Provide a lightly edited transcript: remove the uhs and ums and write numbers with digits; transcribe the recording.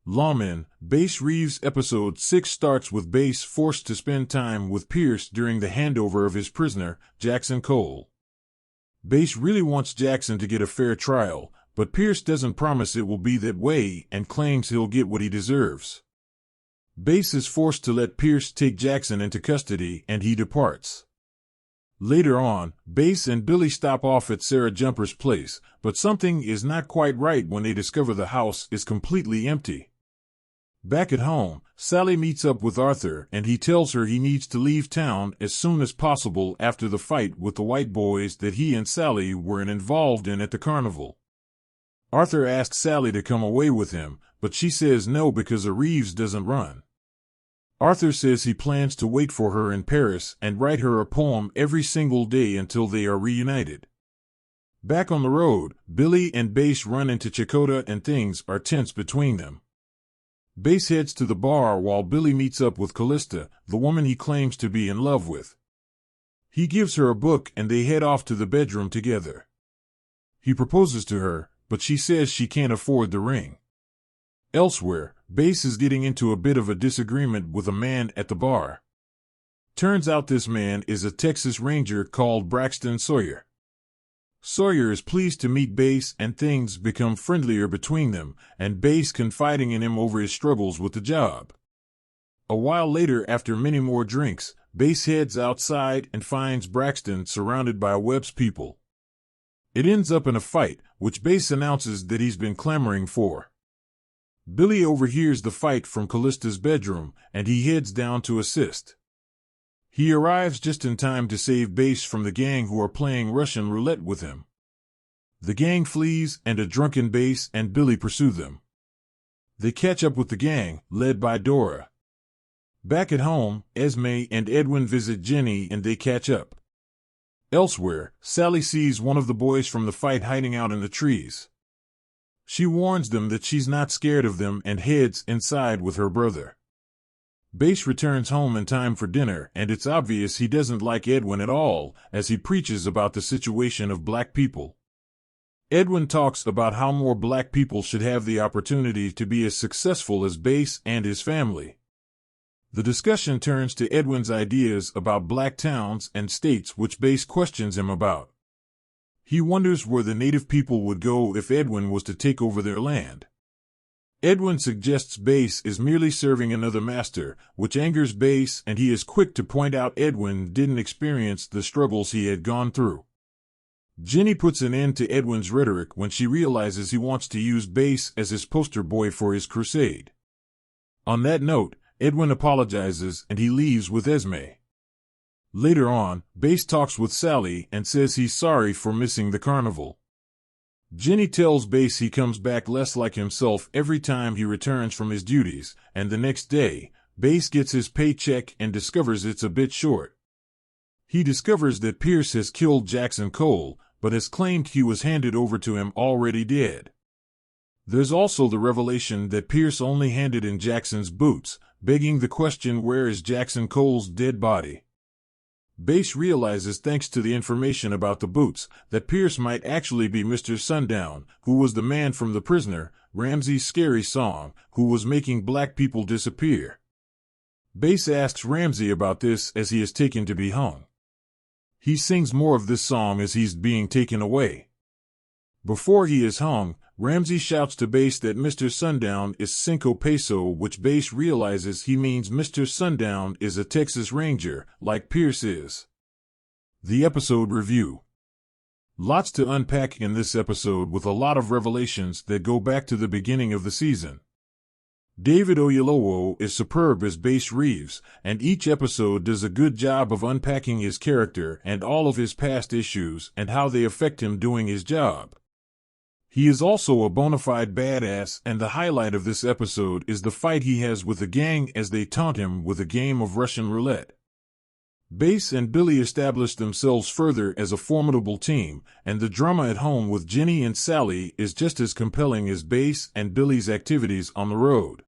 Lawmen, Bass Reeves Episode 6 starts with Bass forced to spend time with Pierce during the handover of his prisoner, Jackson Cole. Bass really wants Jackson to get a fair trial, but Pierce doesn't promise it will be that way and claims he'll get what he deserves. Bass is forced to let Pierce take Jackson into custody and he departs. Later on, Bass and Billy stop off at Sarah Jumper's place, but something is not quite right when they discover the house is completely empty. Back at home, Sally meets up with Arthur and he tells her he needs to leave town as soon as possible after the fight with the white boys that he and Sally were involved in at the carnival. Arthur asks Sally to come away with him, but she says no because Reeves doesn't run. Arthur says he plans to wait for her in Paris and write her a poem every single day until they are reunited. Back on the road, Billy and Bass run into Chakotay and things are tense between them. Bass heads to the bar while Billy meets up with Callista, the woman he claims to be in love with. He gives her a book and they head off to the bedroom together. He proposes to her, but she says she can't afford the ring. Elsewhere, Bass is getting into a bit of a disagreement with a man at the bar. Turns out this man is a Texas Ranger called Braxton Sawyer. Sawyer is pleased to meet Bass and things become friendlier between them, and Bass confiding in him over his struggles with the job. A while later, after many more drinks, Bass heads outside and finds Braxton surrounded by Webb's people. It ends up in a fight, which Bass announces that he's been clamoring for. Billy overhears the fight from Callista's bedroom, and he heads down to assist. He arrives just in time to save Bass from the gang who are playing Russian roulette with him. The gang flees, and a drunken Bass and Billy pursue them. They catch up with the gang, led by Dora. Back at home, Esme and Edwin visit Jenny and they catch up. Elsewhere, Sally sees one of the boys from the fight hiding out in the trees. She warns them that she's not scared of them and heads inside with her brother. Bass returns home in time for dinner, and it's obvious he doesn't like Edwin at all, as he preaches about the situation of black people. Edwin talks about how more black people should have the opportunity to be as successful as Bass and his family. The discussion turns to Edwin's ideas about black towns and states, which Bass questions him about. He wonders where the native people would go if Edwin was to take over their land. Edwin suggests Bass is merely serving another master, which angers Bass, and he is quick to point out Edwin didn't experience the struggles he had gone through. Jenny puts an end to Edwin's rhetoric when she realizes he wants to use Bass as his poster boy for his crusade. On that note, Edwin apologizes and he leaves with Esme. Later on, Bass talks with Sally and says he's sorry for missing the carnival. Jenny tells Bass he comes back less like himself every time he returns from his duties, and the next day, Bass gets his paycheck and discovers it's a bit short. He discovers that Pierce has killed Jackson Cole, but has claimed he was handed over to him already dead. There's also the revelation that Pierce only handed in Jackson's boots, begging the question, where is Jackson Cole's dead body? Bass realizes, thanks to the information about the boots, that Pierce might actually be Mr. Sundown, who was the man from The Prisoner, Ramsey's scary song, who was making black people disappear. Bass asks Ramsey about this as he is taken to be hung. He sings more of this song as he's being taken away. Before he is hung, Ramsey shouts to Bass that Mr. Sundown is Cinco Peso, which Bass realizes he means Mr. Sundown is a Texas Ranger, like Pierce is. The episode review. Lots to unpack in this episode, with a lot of revelations that go back to the beginning of the season. David Oyelowo is superb as Bass Reeves, and each episode does a good job of unpacking his character and all of his past issues and how they affect him doing his job. He is also a bona fide badass, and the highlight of this episode is the fight he has with the gang as they taunt him with a game of Russian roulette. Bass and Billy establish themselves further as a formidable team, and the drama at home with Jenny and Sally is just as compelling as Bass and Billy's activities on the road.